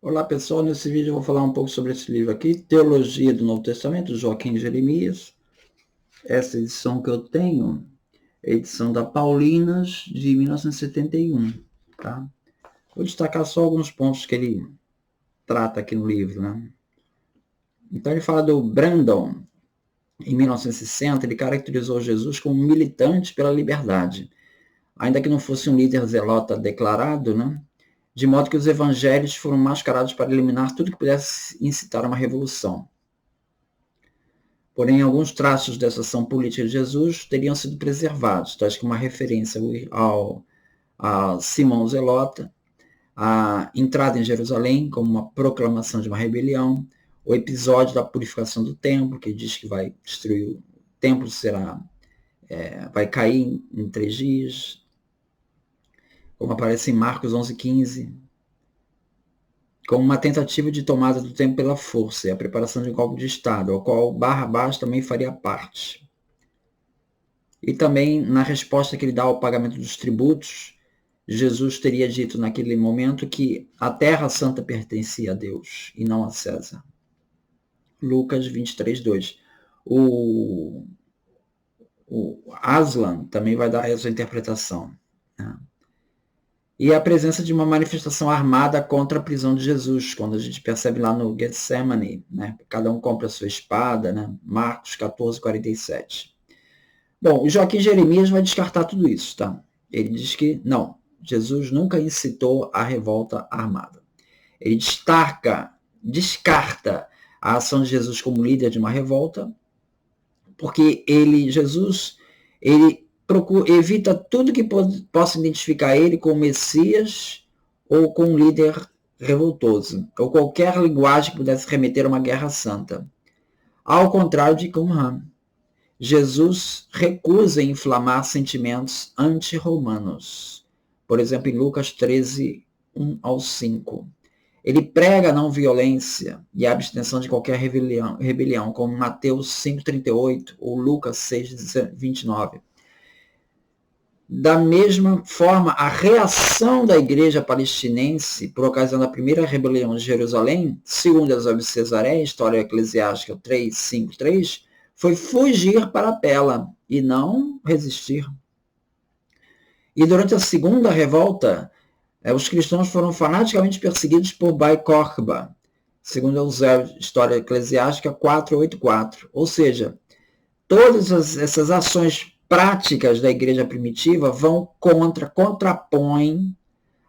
Olá pessoal, nesse vídeo eu vou falar um pouco sobre esse livro aqui, Teologia do Novo Testamento, do Joaquim Jeremias. Essa edição que eu tenho é a edição da Paulinas de 1971, tá? Vou destacar só alguns pontos que ele trata aqui no livro, né? Então ele fala do Brandon. Em 1960, ele caracterizou Jesus como militante pela liberdade, ainda que não fosse um líder zelota declarado, né? De modo que os evangelhos foram mascarados para eliminar tudo que pudesse incitar a uma revolução. Porém, alguns traços dessa ação política de Jesus teriam sido preservados, tais como uma referência a Simão Zelota, a entrada em Jerusalém como uma proclamação de uma rebelião, o episódio da purificação do templo, que diz que vai destruir o templo, vai cair em 3 dias, como aparece em Marcos 11:15, como uma tentativa de tomada do templo pela força e a preparação de um golpe de Estado, ao qual Barrabás também faria parte. E também na resposta que ele dá ao pagamento dos tributos, Jesus teria dito naquele momento que a terra santa pertencia a Deus e não a César. Lucas 23:2. O Aslan também vai dar essa interpretação, né? E a presença de uma manifestação armada contra a prisão de Jesus, quando a gente percebe lá no Getsemane, né? Cada um compra a sua espada, né? Marcos 14:47. Bom, o Joaquim Jeremias vai descartar tudo isso, tá? Ele diz que não, Jesus nunca incitou a revolta armada. Ele descarta a ação de Jesus como líder de uma revolta, porque Jesus evita tudo que possa identificar ele com o Messias ou com um líder revoltoso, ou qualquer linguagem que pudesse remeter a uma guerra santa. Ao contrário de Qumran, Jesus recusa inflamar sentimentos anti-romanos. Por exemplo, em Lucas 13:1-5. Ele prega a não violência e a abstenção de qualquer rebelião, como Mateus 5:38 ou Lucas 6:29. Da mesma forma, a reação da igreja palestinense por ocasião da primeira rebelião de Jerusalém, segundo Eusébio de Cesareia, História Eclesiástica 3:5-3, foi fugir para Pela e não resistir. E durante a segunda revolta, os cristãos foram fanaticamente perseguidos por Bar Kokhba, segundo Eusébio, História Eclesiástica 4:8-4. Ou seja, todas essas ações práticas da igreja primitiva contrapõem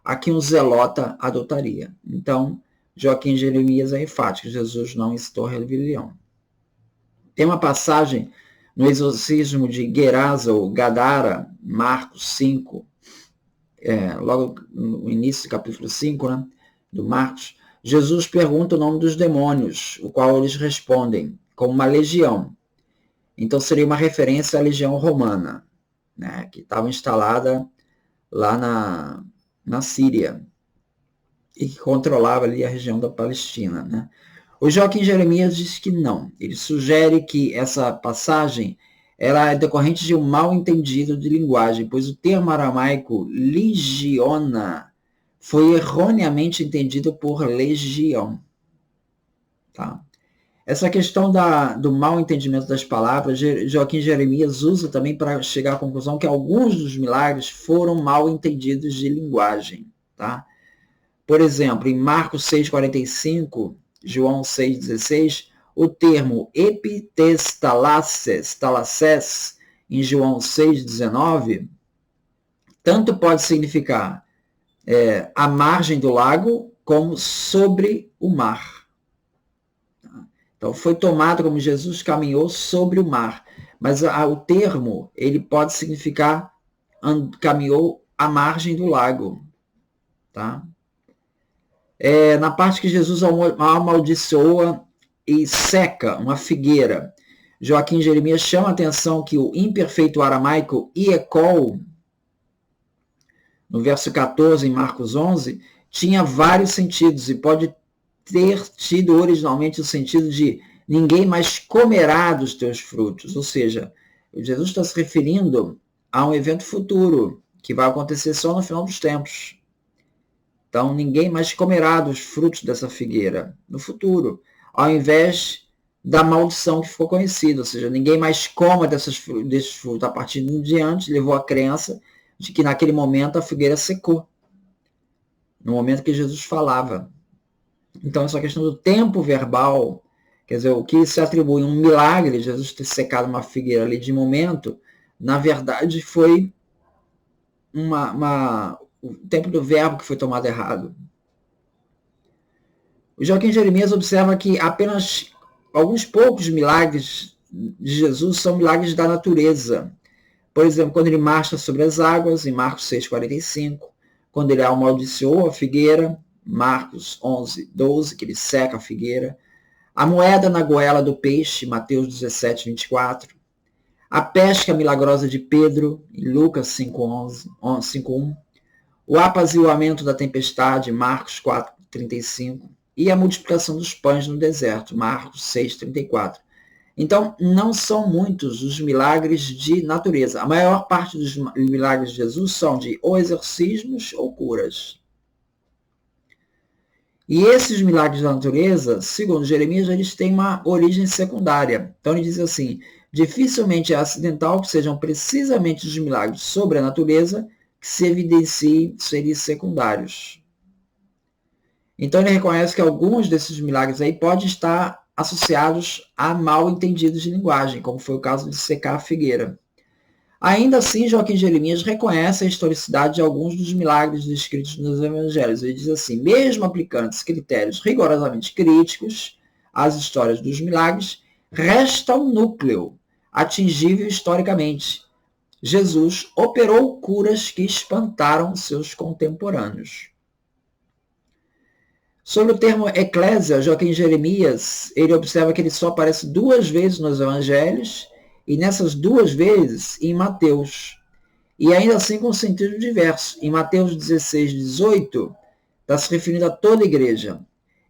a que um zelota adotaria. Então, Joaquim Jeremias é enfático, Jesus não incitou a rebelião. Tem uma passagem no exorcismo de Gerasa ou Gadara, Marcos 5, logo no início do capítulo 5, né, do Marcos, Jesus pergunta o nome dos demônios, o qual eles respondem como uma legião. Então seria uma referência à legião romana, né, que estava instalada lá na Síria e que controlava ali a região da Palestina, né? O Joaquim Jeremias diz que não. Ele sugere que essa passagem ela é decorrente de um mal entendido de linguagem, pois o termo aramaico legiona foi erroneamente entendido por legião. Tá? Essa questão do mal entendimento das palavras, Joaquim Jeremias usa também para chegar à conclusão que alguns dos milagres foram mal entendidos de linguagem. Tá? Por exemplo, em Marcos 6:45, João 6:16, o termo epitestalasses, em João 6:19, tanto pode significar a margem do lago, como sobre o mar. Então, foi tomado como Jesus caminhou sobre o mar. Mas o termo, ele pode significar caminhou à margem do lago. Tá? Na parte que Jesus amaldiçoa e seca uma figueira, Joaquim Jeremias chama a atenção que o imperfeito aramaico iekol, no verso 14 em Marcos 11, tinha vários sentidos e pode ter tido originalmente o sentido de ninguém mais comerá dos teus frutos. Ou seja, Jesus está se referindo a um evento futuro que vai acontecer só no final dos tempos. Então, ninguém mais comerá dos frutos dessa figueira no futuro, ao invés da maldição que ficou conhecida, ou seja, ninguém mais coma desses frutos. A partir de diante, levou a crença de que naquele momento a figueira secou, no momento que Jesus falava. Então, essa questão do tempo verbal, quer dizer, o que se atribui um milagre, Jesus ter secado uma figueira ali de momento, na verdade foi o tempo do verbo que foi tomado errado. O Joaquim Jeremias observa que apenas alguns poucos milagres de Jesus são milagres da natureza. Por exemplo, quando ele marcha sobre as águas, em Marcos 6,45, quando ele amaldiçoou a figueira, Marcos 11:12, que ele seca a figueira, a moeda na goela do peixe, Mateus 17:24, a pesca milagrosa de Pedro, em Lucas 5:1, o apaziguamento da tempestade, Marcos 4:35, e a multiplicação dos pães no deserto, Marcos 6:34. Então, não são muitos os milagres de natureza. A maior parte dos milagres de Jesus são de ou exorcismos ou curas. E esses milagres da natureza, segundo Jeremias, eles têm uma origem secundária. Então ele diz assim, dificilmente é acidental que sejam precisamente os milagres sobre a natureza que se evidenciem serem secundários. Então ele reconhece que alguns desses milagres aí podem estar associados a mal entendidos de linguagem, como foi o caso de secar a figueira. Ainda assim, Joaquim Jeremias reconhece a historicidade de alguns dos milagres descritos nos evangelhos. Ele diz assim, mesmo aplicando esses critérios rigorosamente críticos às histórias dos milagres, resta um núcleo atingível historicamente. Jesus operou curas que espantaram seus contemporâneos. Sobre o termo eclésia, Joaquim Jeremias, ele observa que ele só aparece 2 vezes nos evangelhos, e nessas 2 vezes em Mateus. E ainda assim com sentido diverso. Em Mateus 16:18, está se referindo a toda a igreja.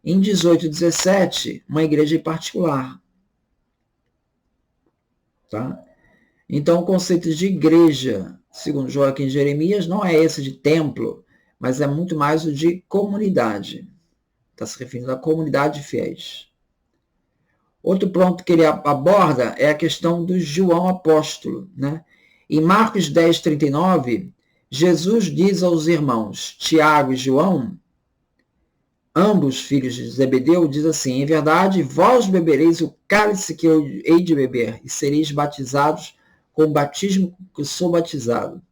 Em 18:17, uma igreja em particular. Tá? Então, o conceito de igreja, segundo Joaquim Jeremias, não é esse de templo, mas é muito mais o de comunidade. Está se referindo à comunidade de fiéis. Outro ponto que ele aborda é a questão do João apóstolo. Né? Em Marcos 10:39, Jesus diz aos irmãos Tiago e João, ambos filhos de Zebedeu, diz assim, em verdade, vós bebereis o cálice que eu hei de beber, e sereis batizados com o batismo que sou batizado.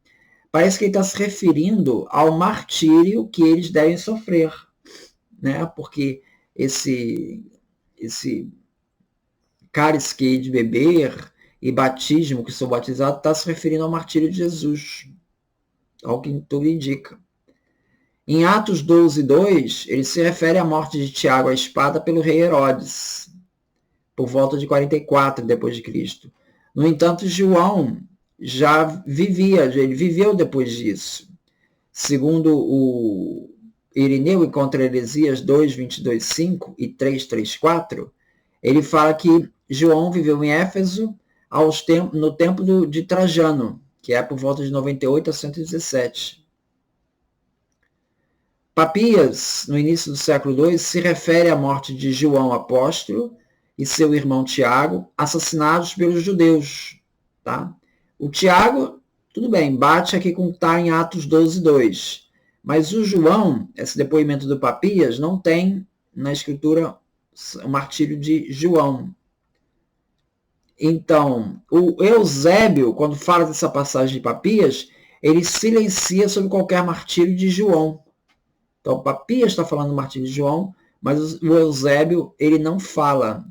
Parece que ele está se referindo ao martírio que eles devem sofrer. Né? Porque esse cálice que hei de beber e batismo que sou batizado está se referindo ao martírio de Jesus, ao que tudo indica. Em Atos 12:2, ele se refere à morte de Tiago à espada pelo rei Herodes, por volta de 44 depois de Cristo. No entanto, João já ele viveu depois disso. Segundo o Irineu, contra Heresias 2:22:5 e 3:3:4, ele fala que João viveu em Éfeso no tempo de Trajano, que é por volta de 98 a 117. Papias, no início do século II, se refere à morte de João apóstolo e seu irmão Tiago, assassinados pelos judeus. Tá? O Tiago, tudo bem, bate aqui com o que está em Atos 12:2. Mas o João, esse depoimento do Papias, não tem na escritura o martírio de João. Então, o Eusébio, quando fala dessa passagem de Papias, ele silencia sobre qualquer martírio de João. Então, Papias está falando do martírio de João, mas o Eusébio ele não fala.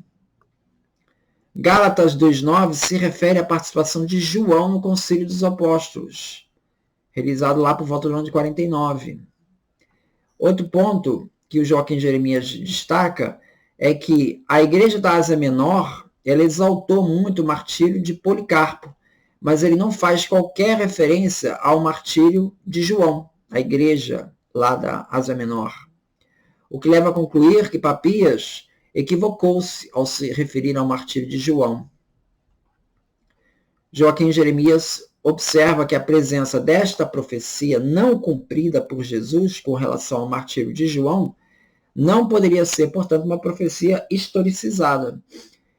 Gálatas 2:9 se refere à participação de João no Concílio dos Apóstolos, realizado lá por volta do ano de 49. Outro ponto que o Joaquim Jeremias destaca é que a igreja da Ásia Menor ela exaltou muito o martírio de Policarpo, mas ele não faz qualquer referência ao martírio de João, a igreja lá da Ásia Menor. O que leva a concluir que Papias equivocou-se ao se referir ao martírio de João. Joaquim Jeremias observa que a presença desta profecia não cumprida por Jesus com relação ao martírio de João não poderia ser, portanto, uma profecia historicizada.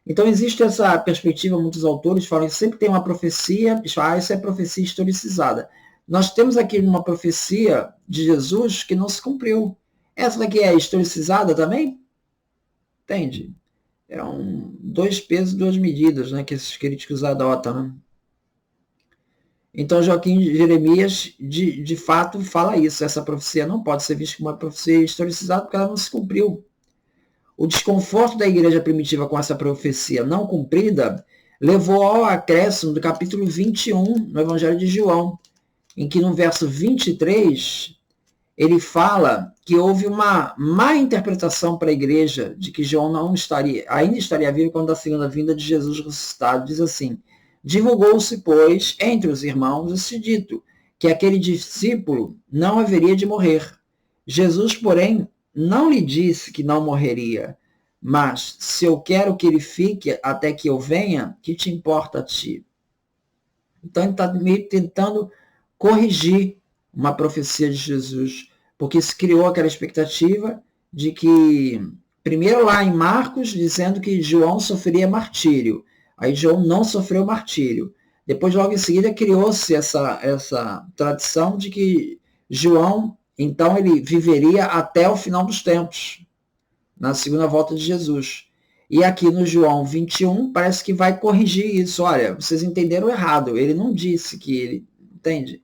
Então, existe essa perspectiva, muitos autores falam que sempre tem uma profecia, isso é profecia historicizada. Nós temos aqui uma profecia de Jesus que não se cumpriu. Essa daqui é historicizada também? Entende? Dois pesos, duas medidas, né, que esses críticos adotam. Né? Então, Joaquim Jeremias, de fato, fala isso. Essa profecia não pode ser vista como uma profecia historicizada porque ela não se cumpriu. O desconforto da igreja primitiva com essa profecia não cumprida levou ao acréscimo do capítulo 21 no Evangelho de João, em que no verso 23 ele fala que houve uma má interpretação para a igreja de que João ainda estaria vivo quando a segunda vinda de Jesus ressuscitado. Diz assim: divulgou-se, pois, entre os irmãos esse dito, que aquele discípulo não haveria de morrer. Jesus, porém, não lhe disse que não morreria, mas se eu quero que ele fique até que eu venha, que te importa a ti? Então ele está meio tentando corrigir uma profecia de Jesus, porque se criou aquela expectativa de que, primeiro lá em Marcos, dizendo que João sofreria martírio, aí João não sofreu martírio. Depois, logo em seguida, criou-se essa tradição de que João, então, ele viveria até o final dos tempos, na segunda volta de Jesus. E aqui no João 21, parece que vai corrigir isso. Olha, vocês entenderam errado. Ele não disse que ele... Entende?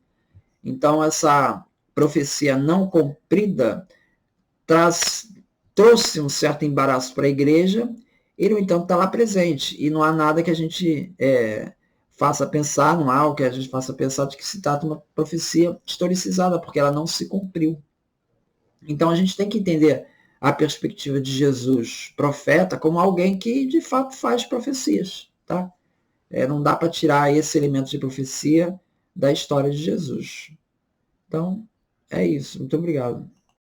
Então, essa profecia não cumprida trouxe um certo embaraço para a igreja. Ele, então, está lá presente. E não há nada que a gente faça pensar, não há algo que a gente faça pensar de que se trata de uma profecia historicizada, porque ela não se cumpriu. Então a gente tem que entender a perspectiva de Jesus, profeta, como alguém que de fato faz profecias. Tá? Não dá para tirar esse elemento de profecia da história de Jesus. Então, é isso. Muito obrigado.